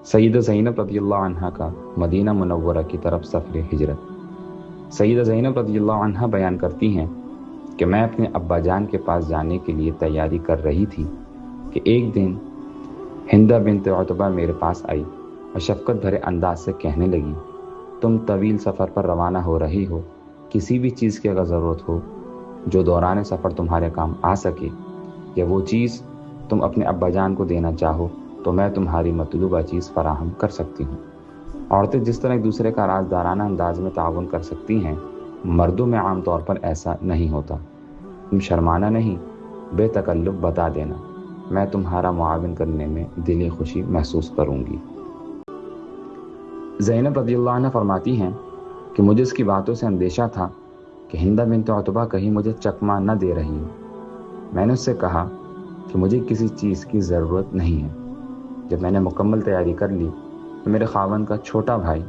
سیدہ زینب رضی اللہ عنہ کا مدینہ منورہ کی طرف سفر ہجرت۔ سیدہ زینب رضی اللہ عنہ بیان کرتی ہیں کہ میں اپنے ابا جان کے پاس جانے کے لیے تیاری کر رہی تھی کہ ایک دن ہندہ بنت عتبہ میرے پاس آئی اور شفقت بھرے انداز سے کہنے لگی، تم طویل سفر پر روانہ ہو رہی ہو، کسی بھی چیز کی اگر ضرورت ہو جو دوران سفر تمہارے کام آ سکے، یا وہ چیز تم اپنے ابا جان کو دینا چاہو تو میں تمہاری مطلوبہ چیز فراہم کر سکتی ہوں۔ عورتیں جس طرح ایک دوسرے کا رازدارانہ انداز میں تعاون کر سکتی ہیں، مردوں میں عام طور پر ایسا نہیں ہوتا۔ تم شرمانا نہیں، بے تکلف بتا دینا، میں تمہارا معاون کرنے میں دلی خوشی محسوس کروں گی۔ زینب رضی اللہ عنہ فرماتی ہیں کہ مجھے اس کی باتوں سے اندیشہ تھا کہ ہندہ بنت عتبہ کہیں مجھے چکمہ نہ دے رہی ہوں۔ میں نے اس سے کہا کہ مجھے کسی چیز کی ضرورت نہیں ہے۔ جب میں نے مکمل تیاری کر لی تو میرے خاوند کا چھوٹا بھائی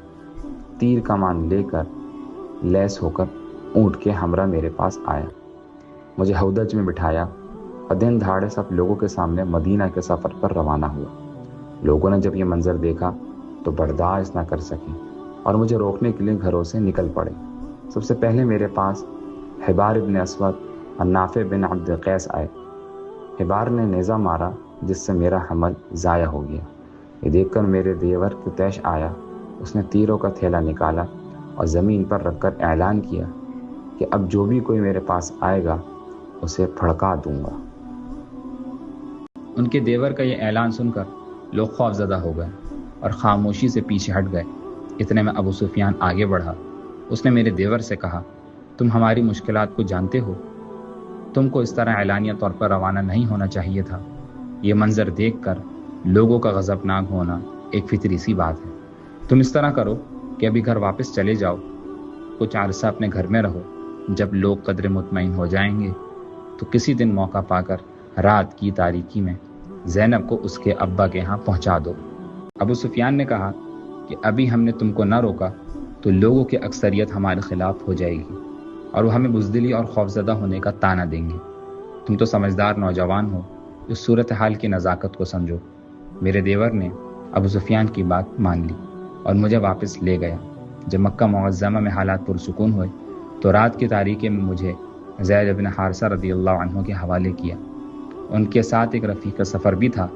تیر کمان لے کر لیس ہو کر اونٹ کے ہمراہ میرے پاس آیا، مجھے ہودج میں بٹھایا اور دن دھاڑے سب لوگوں کے سامنے مدینہ کے سفر پر روانہ ہوا۔ لوگوں نے جب یہ منظر دیکھا تو برداشت نہ کر سکے اور مجھے روکنے کے لیے گھروں سے نکل پڑے۔ سب سے پہلے میرے پاس حبار ابن اسود اور نافع بن عبد قیس آئے۔ حبار نے نیزہ مارا جس سے میرا حمل ضائع ہو گیا۔ یہ دیکھ کر میرے دیور کو طیش آیا، اس نے تیروں کا تھیلا نکالا اور زمین پر رکھ کر اعلان کیا کہ اب جو بھی کوئی میرے پاس آئے گا اسے پھڑکا دوں گا۔ ان کے دیور کا یہ اعلان سن کر لوگ خوف زدہ ہو گئے اور خاموشی سے پیچھے ہٹ گئے۔ اتنے میں ابو سفیان آگے بڑھا، اس نے میرے دیور سے کہا، تم ہماری مشکلات کو جانتے ہو، تم کو اس طرح اعلانیہ طور پر روانہ نہیں ہونا چاہیے تھا۔ یہ منظر دیکھ کر لوگوں کا غضبناک ہونا ایک فطری سی بات ہے۔ تم اس طرح کرو کہ ابھی گھر واپس چلے جاؤ، کچھ عرصہ اپنے گھر میں رہو، جب لوگ قدر مطمئن ہو جائیں گے تو کسی دن موقع پا کر رات کی تاریکی میں زینب کو اس کے ابا کے ہاں پہنچا دو۔ ابو سفیان نے کہا کہ ابھی ہم نے تم کو نہ روکا تو لوگوں کی اکثریت ہمارے خلاف ہو جائے گی اور وہ ہمیں بزدلی اور خوفزدہ ہونے کا طعنہ دیں گے۔ تم تو سمجھدار نوجوان ہو، اس صورتحال کی نزاکت کو سمجھو۔ میرے دیور نے ابو سفیان کی بات مان لی اور مجھے واپس لے گیا۔ جب مکہ معظمہ میں حالات پرسکون ہوئے تو رات کی تاریکی میں مجھے زید بن حارثہ رضی اللہ عنہ کے حوالے کیا۔ ان کے ساتھ ایک رفیق سفر بھی تھا۔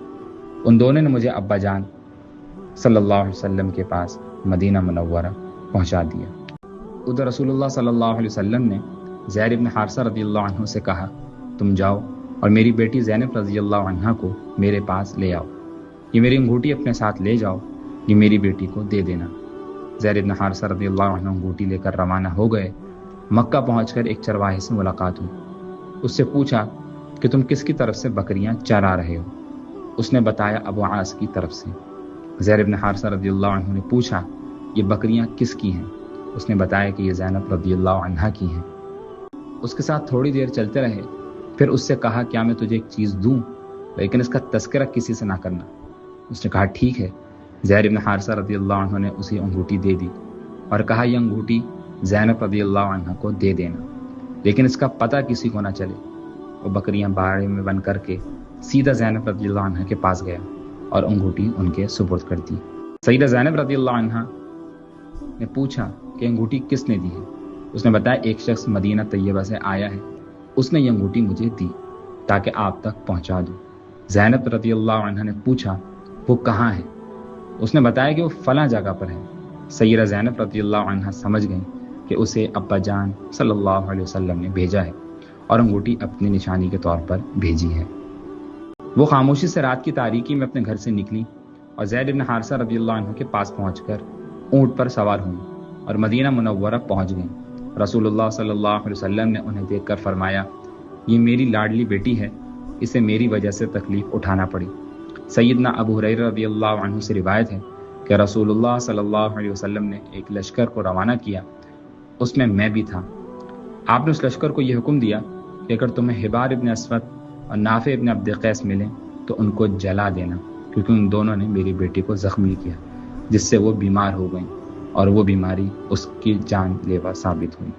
ان دونوں نے مجھے ابا جان صلی اللہ علیہ وسلم کے پاس مدینہ منورہ پہنچا دیا۔ ادھر رسول اللہ صلی اللہ علیہ وسلم نے زید بن حارثہ رضی اللہ عنہ سے کہا، تم جاؤ اور میری بیٹی زینب رضی اللہ عنہ کو میرے پاس لے آؤ، یہ میری انگوٹھی اپنے ساتھ لے جاؤ، یہ میری بیٹی کو دے دینا۔ زید بن حارثہ رضی اللہ عنہ انگوٹھی لے کر روانہ ہو گئے۔ مکہ پہنچ کر ایک چرواہے سے ملاقات ہوئی۔ اس سے پوچھا کہ تم کس کی طرف سے بکریاں چرا رہے ہو؟ اس نے بتایا ابو عاص کی طرف سے۔ زید بن حارثہ رضی اللہ عنہ نے پوچھا، یہ بکریاں کس کی ہیں؟ اس نے بتایا کہ یہ زینب رضی اللہ عنہ کی ہیں۔ اس کے ساتھ تھوڑی دیر چلتے رہے، پھر اس سے کہا، کیا میں تجھے ایک چیز دوں لیکن اس کا تذکرہ کسی سے نہ کرنا؟ اس نے کہا ٹھیک ہے۔ زید بن حارثہ رضی اللہ عنہ نے اسے انگوٹھی دے دی اور کہا، یہ انگوٹھی زینب رضی اللہ عنہ کو دے دینا، لیکن اس کا پتہ کسی کو نہ چلے۔ وہ بکریاں باڑے میں بند کر کے سیدھا زینب رضی اللہ عنہ کے پاس گیا اور انگوٹھی ان کے سپرد کر دی۔ سیدہ زینب رضی اللہ عنہ نے پوچھا کہ انگوٹھی کس نے دی ہے؟ اس نے بتایا، ایک شخص مدینہ طیبہ سے آیا ہے، اس نے یہ انگوٹھی مجھے دی تاکہ آپ تک پہنچا دوں۔ زینب رضی اللہ عنہ نے پوچھا، وہ کہاں ہے؟ اس نے بتایا کہ وہ فلاں جگہ پر ہے۔ سیدہ زینب رضی اللہ عنہ سمجھ گئیں کہ اسے ابا جان صلی اللہ علیہ وسلم نے بھیجا ہے اور انگوٹھی اپنی نشانی کے طور پر بھیجی ہے۔ وہ خاموشی سے رات کی تاریکی میں اپنے گھر سے نکلی اور زید بن حارثہ رضی اللہ عنہ کے پاس پہنچ کر اونٹ پر سوار ہوئی اور مدینہ منورہ پہنچ گئیں۔ رسول اللہ صلی اللہ علیہ وسلم نے انہیں دیکھ کر فرمایا، یہ میری لاڈلی بیٹی ہے، اسے میری وجہ سے تکلیف اٹھانا پڑی۔ سیدنا ابو ہریرہ رضی اللہ عنہ سے روایت ہے کہ رسول اللہ صلی اللہ علیہ وسلم نے ایک لشکر کو روانہ کیا، اس میں بھی تھا۔ آپ نے اس لشکر کو یہ حکم دیا کہ اگر تمہیں حبار ابن اسود اور نافع ابن عبد قیس ملیں تو ان کو جلا دینا، کیونکہ ان دونوں نے میری بیٹی کو زخمی کیا جس سے وہ بیمار ہو گئیں اور وہ بیماری اس کی جان لیوا ثابت ہوئی۔